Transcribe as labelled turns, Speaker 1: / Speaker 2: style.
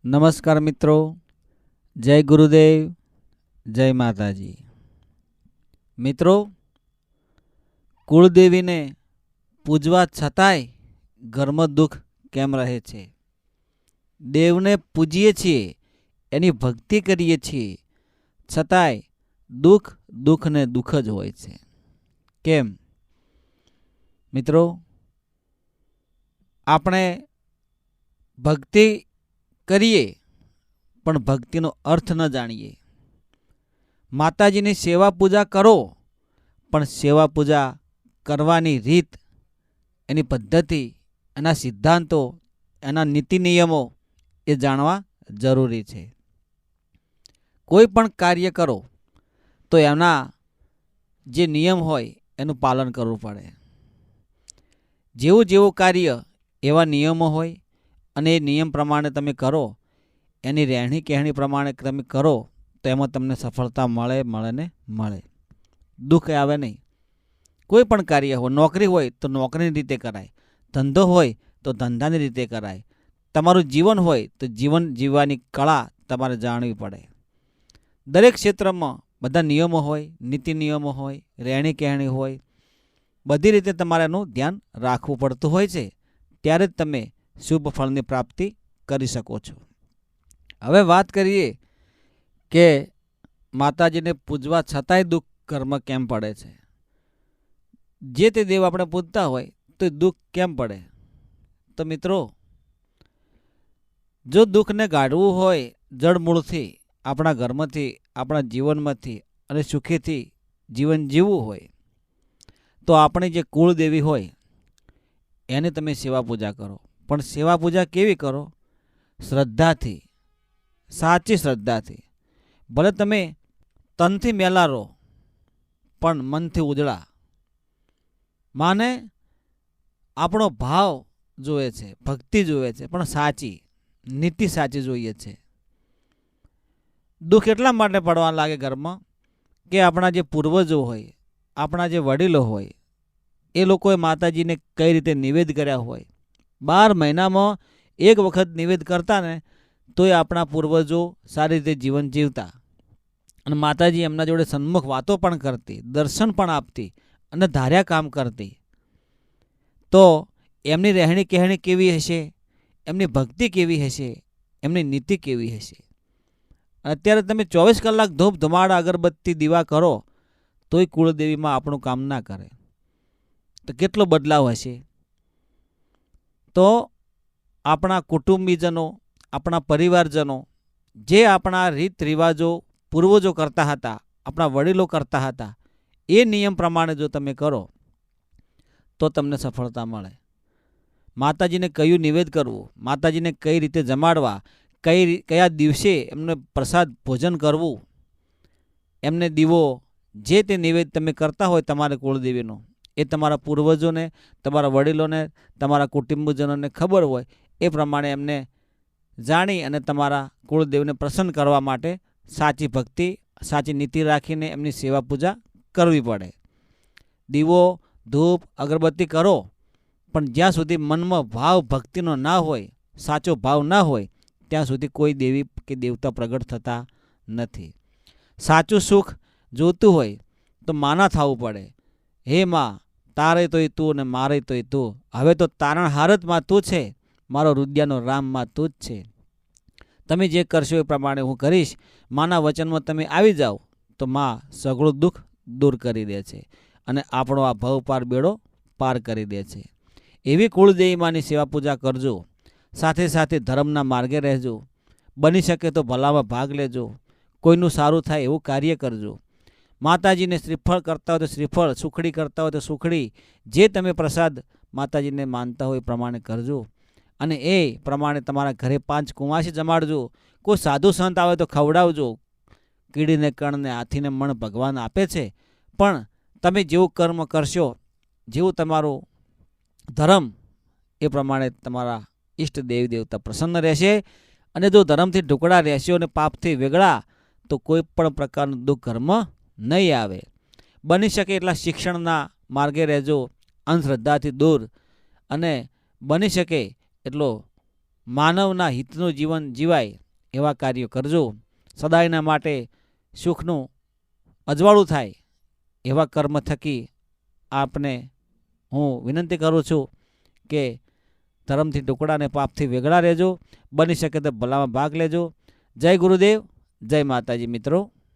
Speaker 1: નમસ્કાર મિત્રો, જય ગુરુદેવ, જય માતાજી. મિત્રો, કુળદેવીને પૂજવા છતાંય ઘરમાં દુઃખ કેમ રહે છે? દેવને પૂજીએ છીએ, એની ભક્તિ કરીએ છીએ, છતાંય દુઃખ ને દુઃખ જ હોય છે. કેમ? મિત્રો, આપણે ભક્તિ કરીએ પણ ભક્તિનો અર્થ ન જાણીએ. માતાજીની સેવા પૂજા કરો પણ સેવા પૂજા કરવાની રીત, એની પદ્ધતિ, એના સિદ્ધાંતો, એના નીતિ નિયમો એ જાણવા જરૂરી છે. કોઈ પણ કાર્ય કરો તો એના જે નિયમ હોય એનું પાલન કરવું પડે. જેવું કાર્ય એવા નિયમો હોય અને એ નિયમ પ્રમાણે તમે કરો, એની રહેણી કહેણી પ્રમાણે તમે કરો તો એમાં તમને સફળતા મળે. દુઃખ આવે નહીં. કોઈ પણ કાર્ય હોય, નોકરી હોય તો નોકરીની રીતે કરાય, ધંધો હોય તો ધંધાની રીતે કરાય, તમારું જીવન હોય તો જીવન જીવવાની કળા તમારે જાણવી પડે. દરેક ક્ષેત્રમાં બધા નિયમો હોય, નીતિ નિયમો હોય, રહેણી કહેણી હોય, બધી રીતે તમારે એનું ધ્યાન રાખવું પડતું હોય છે. ત્યારે જ તમે શુભ ફળની પ્રાપ્તિ કરી શકો છો. હવે વાત કરીએ કે માતાજીને પૂજવા છતાંય દુઃખ કર્મ કેમ પડે છે. જે તે દેવ આપણે પૂજતા હોય તો દુઃખ કેમ પડે? તો મિત્રો, જો દુઃખને કાઢવું હોય જળમૂળથી, આપણા ઘરમાંથી, આપણા જીવનમાંથી અને સુખીથી જીવન જીવવું હોય તો આપણી જે કુળદેવી હોય એને તમે સેવા પૂજા કરો. પણ સેવા પૂજા કેવી કરો? શ્રદ્ધાથી, સાચી શ્રદ્ધાથી. ભલે તમે તનથી મેલા રહો પણ મનથી ઉજળા. માને આપણો ભાવ જોઈએ છે, ભક્તિ જોઈએ છે, પણ સાચી, નીતિ સાચી જોઈએ છે. દુઃખ એટલા માટે પડવા લાગે ઘરમાં કે આપણા જે પૂર્વજો હોય, આપણા જે વડીલો હોય, એ લોકોએ માતાજીને કઈ રીતે નિવેદ કર્યા હોય. 12 મહિનામાં એક વખત નિવેદ કરતા ને તોય આપણા પૂર્વજો સારી રીતે જીવન જીવતા. અને માતાજી એમના જોડે સન્મુખ વાતો પણ કરતી, દર્શન પણ આપતી અને ધાર્યા કામ કરતી. તો એમની રહેણી કહેણી કેવી હશે, એમની ભક્તિ કેવી હશે, એમની નીતિ કેવી હશે. અત્યારે તમે 24 કલાક ધૂપ ધુમાડા અગરબત્તી દીવા કરો તોય કુળદેવીમાં આપણું કામ ના કરે. તો કેટલો બદલાવ હશે. તો આપણા કુટુંબીજનો, આપણા પરિવારજનો જે આપણા રીત રિવાજો પૂર્વજો કરતા હતા, આપણા વડીલો કરતા હતા, એ નિયમ પ્રમાણે જો તમે કરો તો તમને સફળતા મળે. માતાજીને કયું નિવેદ કરવું, માતાજીને કઈ રીતે જમાડવા, કયા દિવસે એમને પ્રસાદ ભોજન કરવું, એમને દીવો, જે તે નિવેદ તમે કરતા હોય તમારા કુળદેવીનો, એ તમારા પૂર્વજોને, તમારા વડીલોને, તમારા કુટુંબજનોને ખબર હોય. એ પ્રમાણે એમને જાણી અને તમારા કુળદેવને પ્રસન્ન કરવા માટે સાચી ભક્તિ, સાચી નીતિ રાખીને એમની સેવા પૂજા કરવી પડે. દીવો, ધૂપ, અગરબત્તી કરો પણ જ્યાં સુધી મનમાં ભાવ ભક્તિનો ના હોય, સાચો ભાવ ના હોય, ત્યાં સુધી કોઈ દેવી કે દેવતા પ્રગટ થતા નથી. સાચું સુખ જોતું હોય તો માના થવું પડે. હે માં, તારે તોય તું ને મારે તોય તું. હવે તો તારણહાર જ માં તું છે, મારો રુદિયાનો રામ માં તું જ છે. તમે જે કરશો એ પ્રમાણે હું કરીશ. માના વચનમાં તમે આવી જાઓ તો માં સઘળું દુઃખ દૂર કરી દે છે અને આપણો આ ભવપાર બેડો પાર કરી દે છે. એવી કુળદેવી માની સેવા પૂજા કરજો. સાથે સાથે ધર્મના માર્ગે રહેજો. બની શકે તો ભલામાં ભાગ લેજો. કોઈનું સારું થાય એવું કાર્ય કરજો. માતાજીને શ્રીફળ કરતા હોય તો શ્રીફળ, સુખડી કરતા હોય તો સુખડી, જે તમે પ્રસાદ માતાજીને માનતા હોય એ પ્રમાણે કરજો. અને એ પ્રમાણે તમારા ઘરે 5 કુંવાસી જમાડજો. કોઈ સાધુ સંત આવે તો ખવડાવજો. કીડીને કણને, હાથીને મણ ભગવાન આપે છે. પણ તમે જેવું કર્મ કરશો, જેવું તમારું ધર્મ, એ પ્રમાણે તમારા ઈષ્ટ દેવી દેવતા પ્રસન્ન રહેશે. અને જો ધર્મથી ઢુકડા રહેશો અને પાપથી વેગળા તો કોઈ પણ પ્રકારનું દુઃખ ઘરમાં નહીં આવે. બની શકે એટલા શિક્ષણના માર્ગે રહેજો, અંધશ્રદ્ધાથી દૂર, અને બની શકે એટલો માનવના હિતનું જીવન જીવાય એવા કાર્યો કરજો. સદાયના માટે સુખનું અજવાળું થાય એવા કર્મ થકી આપને હું વિનંતી કરું છું કે ધર્મથી ટુકડાને પાપથી વેગળા રહેજો. બની શકે તો ભલામાં ભાગ લેજો. જય ગુરુદેવ, જય માતાજી મિત્રો.